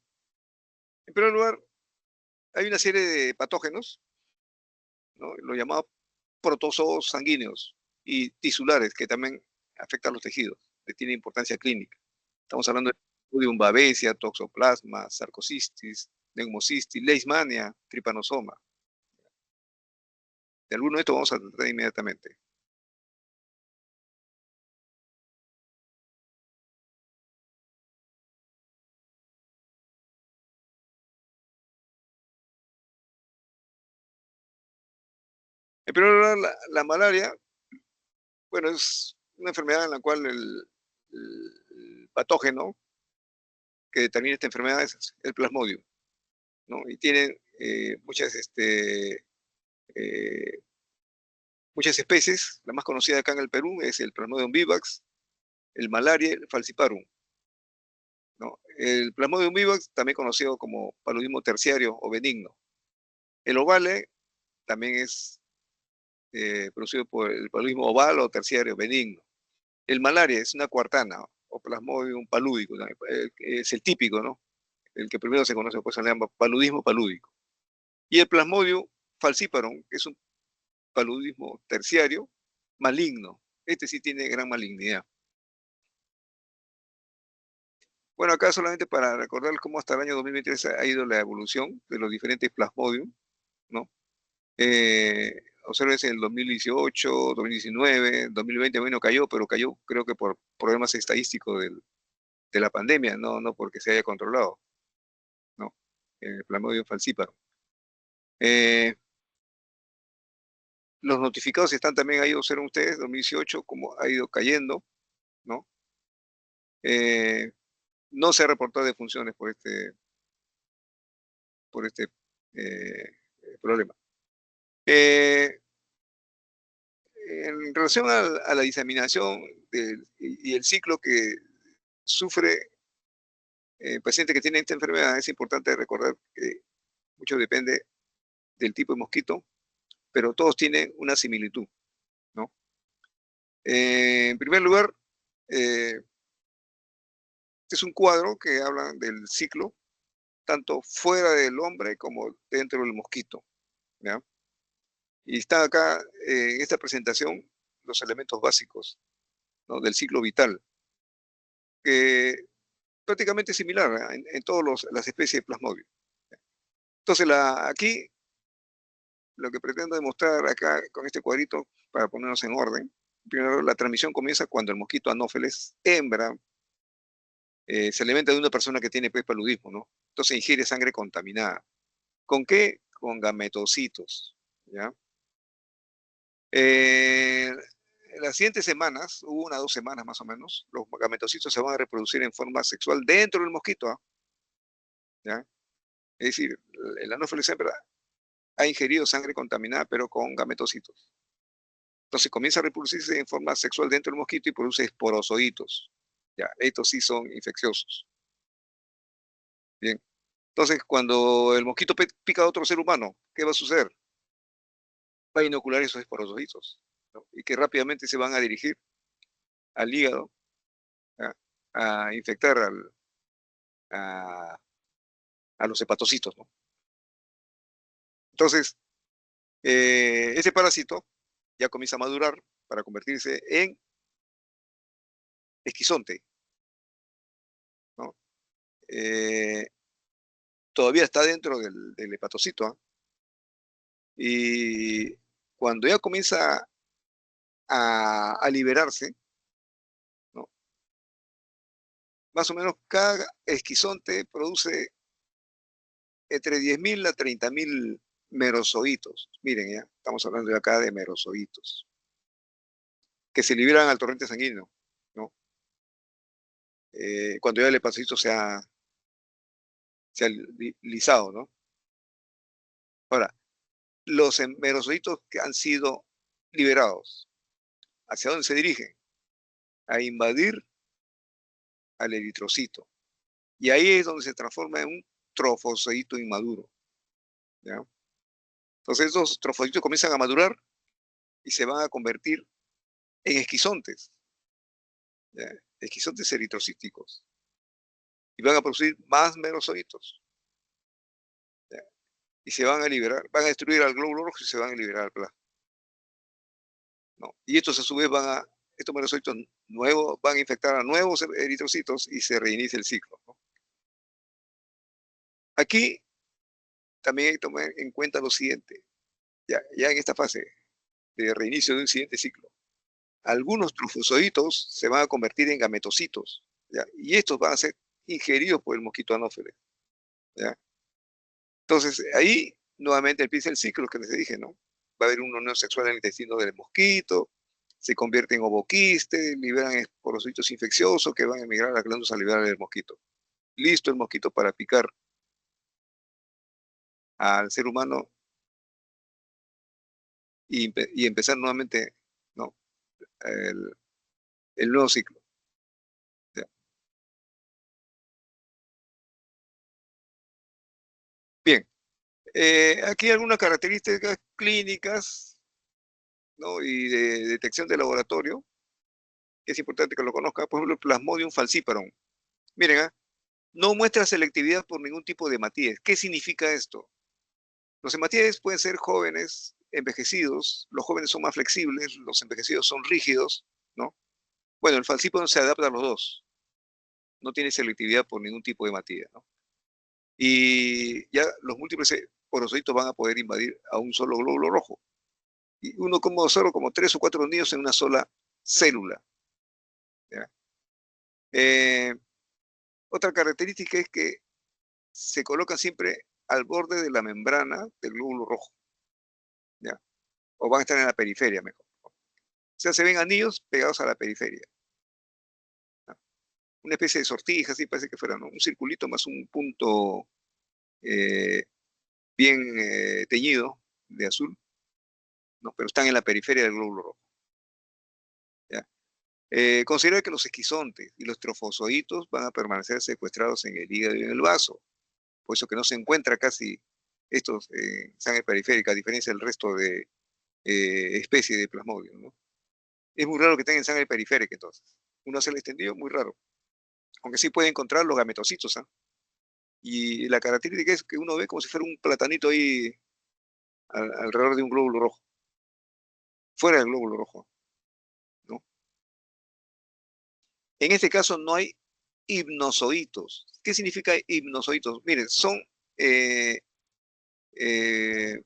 En primer lugar, hay una serie de patógenos, ¿no? Los llamados protozoos sanguíneos y tisulares que también afectan los tejidos, que tienen importancia clínica. Estamos hablando de Plasmodium babesia, Toxoplasma, Sarcocistis, Pneumocistis, Leishmania, Trypanosoma. De alguno de estos vamos a tratar inmediatamente. En primer lugar, la malaria, bueno, es una enfermedad en la cual el patógeno que determina esta enfermedad es el Plasmodium, ¿no? Y tienen muchas especies. La más conocida acá en el Perú es el Plasmodium vivax, el malaria, el falciparum, ¿no? El Plasmodium vivax, también conocido como paludismo terciario o benigno. El ovale también es producido por el paludismo oval o terciario benigno. El malaria es una cuartana o Plasmodium palúdico, es el típico, ¿no? El que primero se conoce, pues se le llama paludismo palúdico. Y el Plasmodium falciparum, que es un paludismo terciario maligno. Este sí tiene gran malignidad. Bueno, acá solamente para recordar cómo hasta el año 2023 ha ido la evolución de los diferentes Plasmodium, ¿no? Observen en el 2018, 2019, 2020, bueno, cayó, pero cayó creo que por problemas estadísticos de la pandemia, no porque se haya controlado, ¿no? El Plasmodium falciparum. Los notificados están también ahí, observen ustedes, 2018, cómo ha ido cayendo, ¿no? No se ha reportado defunciones por este problema. En relación a la diseminación y el ciclo que sufre el paciente que tiene esta enfermedad, es importante recordar que mucho depende del tipo de mosquito, pero todos tienen una similitud, ¿no? En primer lugar, este es un cuadro que habla del ciclo, tanto fuera del hombre como dentro del mosquito, ¿ya? Y está acá en esta presentación los elementos básicos, ¿no? Del ciclo vital, que prácticamente es similar en todas las especies de Plasmodium. Entonces, aquí lo que pretendo demostrar acá con este cuadrito, para ponernos en orden, primero la transmisión comienza cuando el mosquito Anopheles hembra se alimenta de una persona que tiene paludismo, ¿no? Entonces ingiere sangre contaminada. ¿Con qué? Con gametocitos, ¿ya? En las siguientes semanas, 1 o 2 semanas más o menos, los gametocitos se van a reproducir en forma sexual dentro del mosquito, ¿ya? Es decir, el Anopheles hembra ha ingerido sangre contaminada, pero con gametocitos. Entonces comienza a reproducirse en forma sexual dentro del mosquito y produce esporozoitos. Ya, estos sí son infecciosos. Bien. Entonces, cuando el mosquito pica a otro ser humano, ¿qué va a suceder? Va a inocular esos esporozoitos, ¿no? Y que rápidamente se van a dirigir al hígado, ¿ya? A infectar a, a los hepatocitos, ¿no? Entonces, ese parásito ya comienza a madurar para convertirse en esquizonte, ¿no? Todavía está dentro del hepatocito, ¿eh? Y cuando ya comienza a liberarse, ¿no? Más o menos cada esquizonte produce entre 10.000 a 30.000 merozoitos. Miren, ya estamos hablando de acá de merozoitos, que se liberan al torrente sanguíneo, ¿no? Cuando ya el hepatocito se ha lisado, ¿no? Ahora, los merozoitos que han sido liberados, ¿hacia dónde se dirigen? A invadir al eritrocito. Y ahí es donde se transforma en un trofocito inmaduro, ¿ya? Entonces esos trofocitos comienzan a madurar y se van a convertir en esquizontes, ¿ya? esquizontes eritrocíticos. Y van a producir más merozoitos. ¿Ya? Y se van a liberar, van a destruir al glóbulo rojo y se van a liberar al plasma. ¿No? Y estos a su vez estos merozoitos nuevos van a infectar a nuevos eritrocitos y se reinicia el ciclo, ¿no? Aquí también hay que tomar en cuenta lo siguiente, ya en esta fase de reinicio de un siguiente ciclo. Algunos trufozoitos se van a convertir en gametocitos, ¿ya? Y estos van a ser ingeridos por el mosquito anófeles, ¿ya? Entonces, ahí nuevamente empieza el ciclo que les dije, ¿no? Va a haber una unión sexual en el intestino del mosquito, se convierte en ovoquiste, liberan esporocitos infecciosos que van a emigrar a la glándula salivar del mosquito. Listo el mosquito para picar al ser humano y empezar nuevamente, ¿no? el nuevo ciclo. ¿Ya? Bien, aquí algunas características clínicas, ¿no? Y de detección de laboratorio, que es importante que lo conozca. Por ejemplo, el Plasmodium falciparum. Miren, no muestra selectividad por ningún tipo de hematíes. ¿Qué significa esto? Los hematíes pueden ser jóvenes, envejecidos. Los jóvenes son más flexibles, los envejecidos son rígidos, ¿no? Bueno, el falciparum se adapta a los dos. No tiene selectividad por ningún tipo de hematía, ¿no? Y ya los múltiples porocitos van a poder invadir a un solo glóbulo rojo. Y uno solo como 3 o 4 nidos en una sola célula. ¿Ya? Otra característica es que se colocan siempre al borde de la membrana del glóbulo rojo, ¿ya? O van a estar en la periferia mejor. O sea, se ven anillos pegados a la periferia, ¿ya? Una especie de sortija, así parece que fuera, ¿no? Un circulito más un punto eh, bien teñido de azul, ¿no? Pero están en la periferia del glóbulo rojo, ¿ya? Considera que los esquizontes y los trofozoitos van a permanecer secuestrados en el hígado y en el vaso, por eso que no se encuentra casi estos sangre periférica, a diferencia del resto de especies de Plasmodium, ¿no? Es muy raro que tengan sangre periférica, entonces. Uno hace el extendido, muy raro. Aunque sí puede encontrar los gametocitos, ¿eh? Y la característica es que uno ve como si fuera un platanito ahí alrededor de un glóbulo rojo, fuera del glóbulo rojo, ¿no? En este caso no hay hipnozoitos. ¿Qué significa hipnozoitos? Miren, son eh, eh,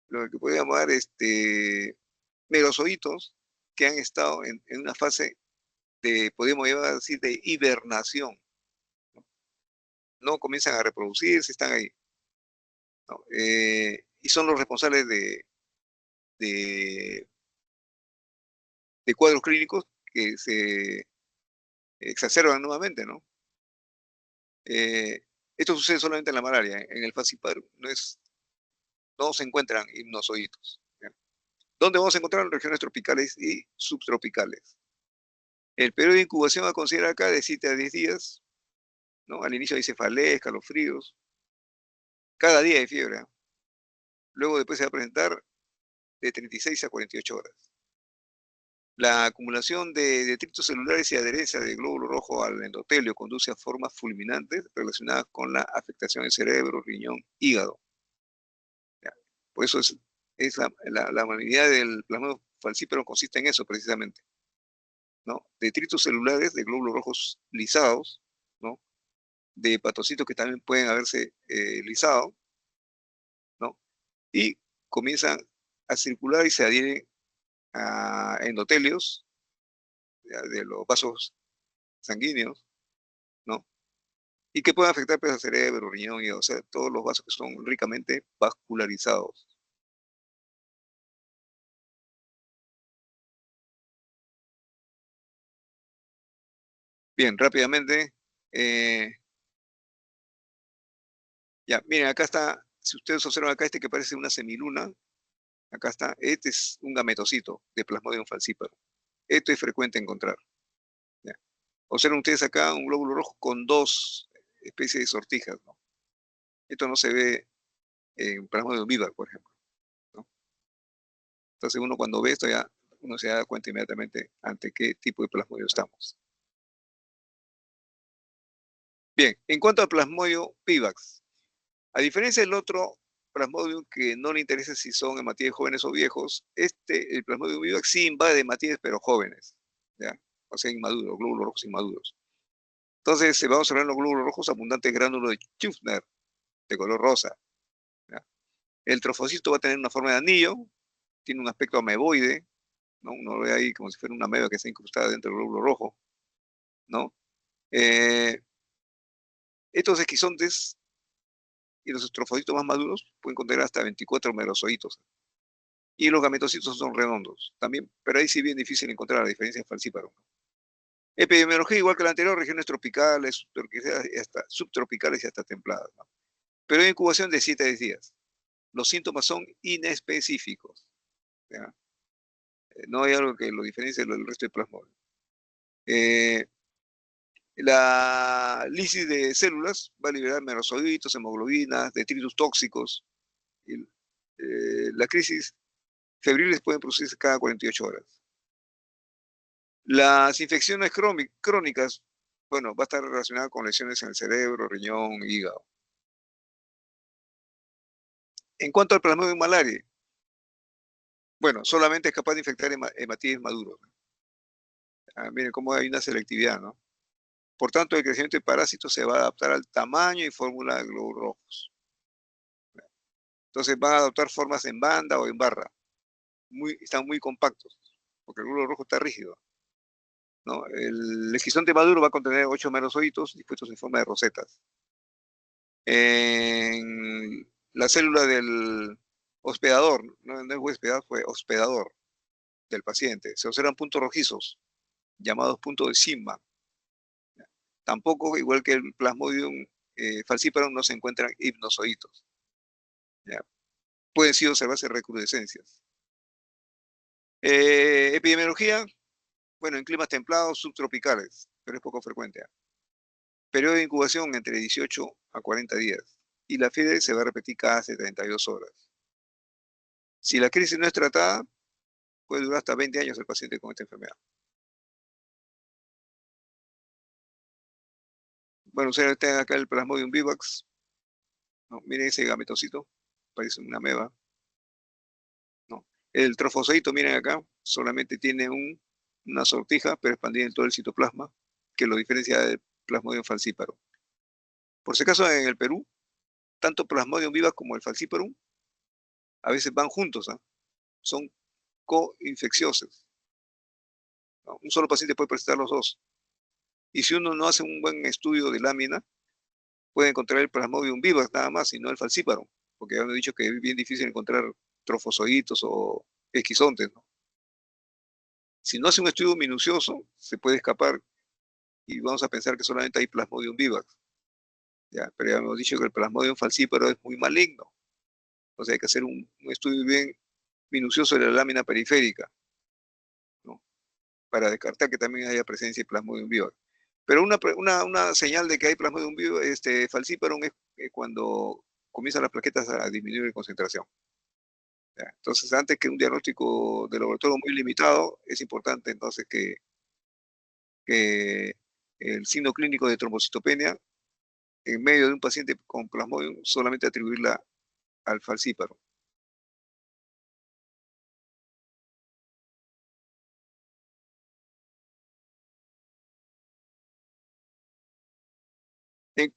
lo que puede llamar megazoitos que han estado en una fase podríamos llevar a decir, de hibernación. No comienzan a reproducirse, están ahí, ¿no? Y son los responsables de, de cuadros clínicos que se exacerban nuevamente, ¿no? Esto sucede solamente en la malaria. En el falciparum no se encuentran hipnozoitos. ¿Dónde vamos a encontrar? En regiones tropicales y subtropicales. El periodo de incubación a considerar acá de 7 a 10 días, ¿no? Al inicio hay cefalea, escalofríos, cada día hay fiebre, ¿eh? Luego después se va a presentar de 36 a 48 horas. La acumulación de detritos celulares y adherencia del glóbulo rojo al endotelio conduce a formas fulminantes relacionadas con la afectación del cerebro, riñón, hígado. ¿Ya? Por eso es la malignidad del Plasmodium falciparum consiste en eso precisamente, ¿no? Detritos celulares de glóbulos rojos lisados, ¿no? De hepatocitos que también pueden haberse lisado, ¿no? Y comienzan a circular y se adhieren a endotelios de los vasos sanguíneos, ¿no? Y que pueden afectar pues, al cerebro, riñón y o sea, todos los vasos que son ricamente vascularizados. Bien, rápidamente, ya, miren, acá está, si ustedes observan acá que parece una semiluna, acá está, este es un gametocito de Plasmodium falciparum. Esto es frecuente encontrar. ¿Ya? Observen ustedes acá un glóbulo rojo con 2 especies de sortijas, ¿no? Esto no se ve en Plasmodium vivax, por ejemplo, ¿no? Entonces uno cuando ve esto ya, uno se da cuenta inmediatamente ante qué tipo de Plasmodium estamos. Bien, en cuanto al Plasmodium vivax, a diferencia del otro Plasmodium que no le interesa si son hematíes jóvenes o viejos, el Plasmodium vivax sí invade hematíes pero jóvenes, ¿ya? O sea, inmaduros, glóbulos rojos inmaduros. Entonces, vamos a ver los glóbulos rojos abundantes gránulos de Schuffner, de color rosa, ¿ya? El trofocito va a tener una forma de anillo, tiene un aspecto ameboide, ¿no? Uno lo ve ahí como si fuera una ameba que está incrustada dentro del glóbulo rojo, ¿no? Estos esquizontes y los trofocitos más maduros pueden contener hasta 24 merozoitos. Y los gametocitos son redondos también, pero ahí sí es bien difícil encontrar la diferencia en falcíparo. Epidemiología igual que la anterior, regiones tropicales, subtropicales y hasta templadas, ¿no? Pero hay incubación de 7 a 10 días. Los síntomas son inespecíficos, ¿ya? No hay algo que lo diferencie del resto de plasmodium. La lisis de células va a liberar merozoitos, hemoglobinas, detritus tóxicos. Y, la crisis febriles pueden producirse cada 48 horas. Las infecciones crónicas, bueno, va a estar relacionada con lesiones en el cerebro, riñón, hígado. En cuanto al Plasmodium malariae, bueno, solamente es capaz de infectar hematíes maduros. Miren cómo hay una selectividad, ¿no? Por tanto, el crecimiento de parásitos se va a adaptar al tamaño y fórmula de glóbulos rojos. Entonces van a adoptar formas en banda o en barra. Están muy compactos, porque el glóbulo rojo está rígido, ¿no? El esquizonte maduro va a contener 8 merozoitos dispuestos en forma de rosetas. En la célula del hospedador, no es huésped, fue hospedador del paciente, se observan puntos rojizos, llamados puntos de Sigma. Tampoco, igual que el Plasmodium falciparum, no se encuentran hipnozoitos, ¿ya? Pueden sí observarse recrudescencias. Epidemiología, bueno, en climas templados, subtropicales, pero es poco frecuente. Periodo de incubación entre 18 a 40 días. Y la fiebre se va a repetir cada 72 horas. Si la crisis no es tratada, puede durar hasta 20 años el paciente con esta enfermedad. Bueno, ustedes tienen acá el Plasmodium vivax, ¿no? Miren ese gametocito, parece una ameba, ¿no? El trofosito, miren acá, solamente tiene una sortija, pero expandida en todo el citoplasma, que lo diferencia del Plasmodium falciparum. Por si acaso, en el Perú, tanto Plasmodium vivax como el falciparum a veces van juntos, ¿eh? Son co-infecciosos, ¿no? Un solo paciente puede presentar los dos. Y si uno no hace un buen estudio de lámina, puede encontrar el Plasmodium vivax nada más y no el falciparum, porque ya me he dicho que es bien difícil encontrar trofozoitos o esquizontes, ¿no? Si no hace un estudio minucioso, se puede escapar y vamos a pensar que solamente hay Plasmodium vivax, ¿ya? Pero ya hemos dicho que el Plasmodium falciparum es muy maligno, o sea, hay que hacer un estudio bien minucioso de la lámina periférica, ¿no? Para descartar que también haya presencia de Plasmodium vivax. Pero una señal de que hay Plasmodium vivax, falciparum, es cuando comienzan las plaquetas a disminuir en concentración. ¿Ya? Entonces, antes que un diagnóstico de laboratorio muy limitado, es importante entonces que el signo clínico de trombocitopenia, en medio de un paciente con Plasmodium, solamente atribuirla al falciparum.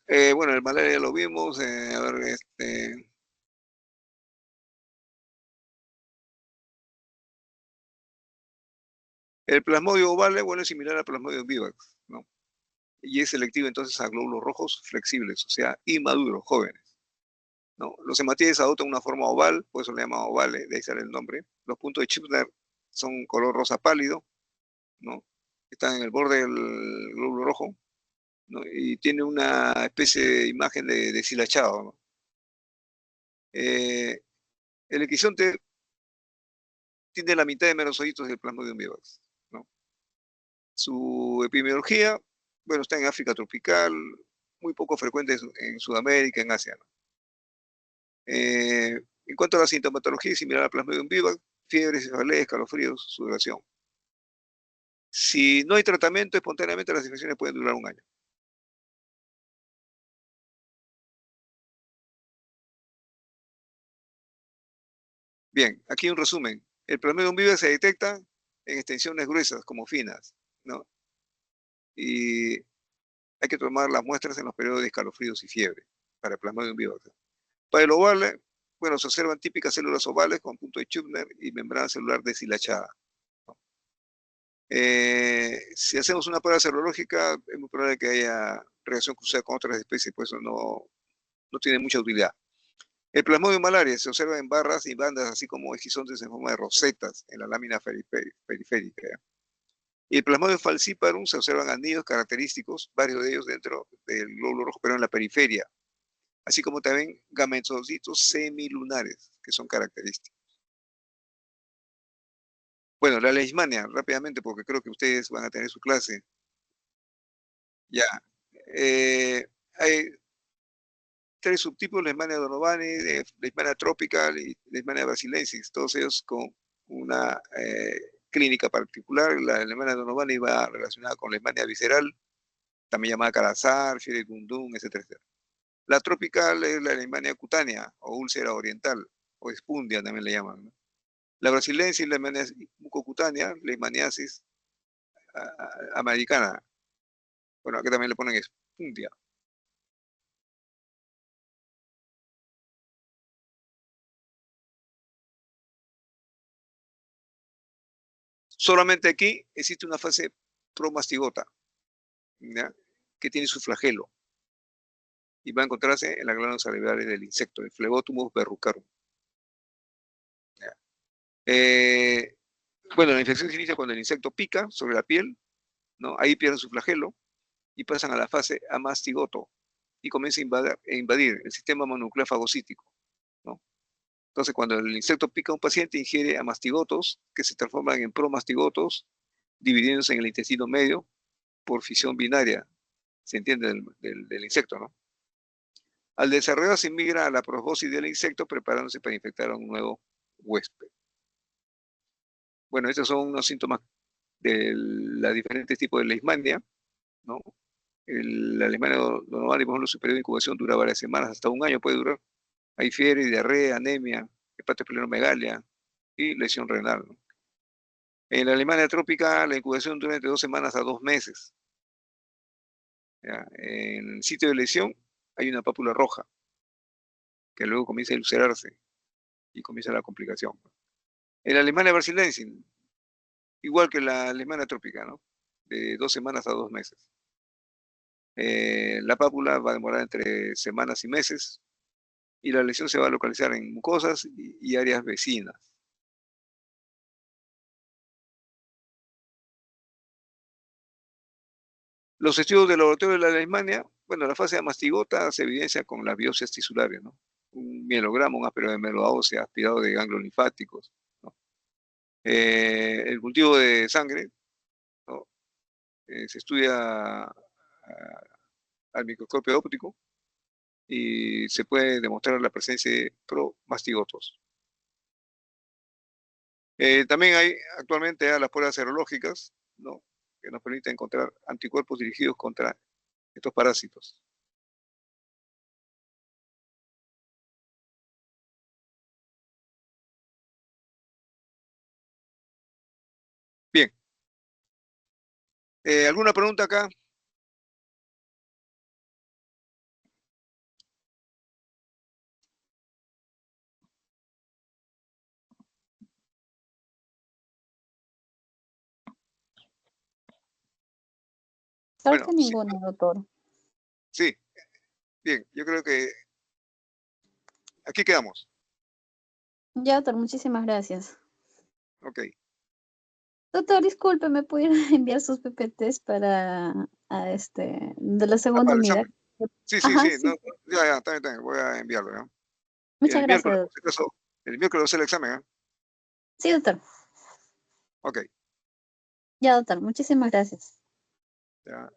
Bueno, el malaria ya lo vimos. A ver, el Plasmodium ovale, bueno, es similar al Plasmodium vivax, ¿no? Y es selectivo entonces a glóbulos rojos flexibles, o sea, inmaduros, jóvenes, ¿no? Los hematíes adoptan una forma oval, por eso le llaman ovale, de ahí sale el nombre. Los puntos de Schuppner son color rosa pálido, ¿no? Están en el borde del glóbulo rojo, ¿no? Y tiene una especie de imagen de deshilachado, ¿no? El equisonte tiene la mitad de merozoitos del Plasmodium vivax, ¿no? Su epidemiología, bueno, está en África tropical, muy poco frecuente en Sudamérica, en Asia, ¿no? En cuanto a la sintomatología, es similar al Plasmodium vivax, fiebre, cefalea, escalofríos, sudoración. Si no hay tratamiento, espontáneamente las infecciones pueden durar un año. Bien, aquí un resumen. El plasmodium vivax se detecta en extensiones gruesas como finas, ¿no? Y hay que tomar las muestras en los periodos de escalofríos y fiebre para el plasmodium vivax. Para el oval, bueno, se observan típicas células ovales con punto de Schubner y membrana celular deshilachada. Si hacemos una prueba serológica, es muy probable que haya reacción cruzada con otras especies, pues eso no tiene mucha utilidad. El plasmodium malaria se observa en barras y bandas, así como esquizontes en forma de rosetas en la lámina periférica. Y el Plasmodium falciparum se observan anillos característicos, varios de ellos dentro del glóbulo rojo, pero en la periferia, así como también gametocitos semilunares, que son característicos. Bueno, la leishmania, rápidamente, porque creo que ustedes van a tener su clase. Ya. Hay 3 subtipos: leishmania donovani, leishmania tropical y leishmania brasilensis, todos ellos con una clínica particular. La leishmania donovani va relacionada con leishmania visceral, también llamada calazar, fiebre gundum, etc. La tropical es la leishmania cutánea o úlcera oriental, o espundia también le llaman, ¿no? La brasilensis es la leishmania mucocutánea, leishmaniasis americana. Bueno, aquí también le ponen espundia. Solamente aquí existe una fase promastigota, ¿ya?, que tiene su flagelo y va a encontrarse en las glándulas salivales del insecto, el Phlebotomus verrucarum. Bueno, la infección se inicia cuando el insecto pica sobre la piel, ¿no? Ahí pierden su flagelo y pasan a la fase amastigoto y comienza a invadir el sistema mononuclear fagocítico, ¿no? Entonces, cuando el insecto pica a un paciente, ingiere amastigotos que se transforman en promastigotos, dividiéndose en el intestino medio por fisión binaria, se entiende, del insecto, ¿no? Al desarrollo se migra a la proboscis del insecto, preparándose para infectar a un nuevo huésped. Bueno, estos son unos síntomas de los diferentes tipos de leishmania, ¿no? La leishmania donovani, por ejemplo, su periodo de incubación dura varias semanas, hasta un año puede durar. Hay fiebre, diarrea, anemia, hepatosplenomegalia y lesión renal, ¿no? En la leishmania trópica, la incubación dura entre 2 semanas a 2 meses. ¿Ya? En el sitio de lesión hay una pápula roja, que luego comienza a ulcerarse y comienza la complicación. En la leishmania brasilensis, igual que la leishmania trópica, ¿no?, de 2 semanas a 2 meses. La pápula va a demorar entre semanas y meses, y la lesión se va a localizar en mucosas y áreas vecinas. Los estudios de laboratorio de la leishmania, bueno, la fase de mastigota se evidencia con las biopsias tisulares, ¿no? Un mielograma, un áspero de médula ósea, aspirado de ganglios linfáticos, ¿no? El cultivo de sangre, ¿no?, se estudia al microscopio óptico y se puede demostrar la presencia de promastigotos. También hay actualmente las pruebas serológicas, ¿no?, que nos permiten encontrar anticuerpos dirigidos contra estos parásitos. Bien. ¿Alguna pregunta acá? Creo Bueno, que ninguna, doctor. sí. Bien, yo creo que aquí quedamos. Ya, doctor, muchísimas gracias. Ok. Doctor, disculpe, ¿me pudiera enviar sus PPTs para de la segunda Para el unidad? examen. Sí, sí, Ajá, sí. sí. No, ya, también, voy a enviarlo, ¿ya? Y Muchas gracias, doctor. por si acaso, el miércoles va a ser el examen, ¿eh? Sí, doctor. Ok. Ya, doctor, muchísimas gracias. Ya.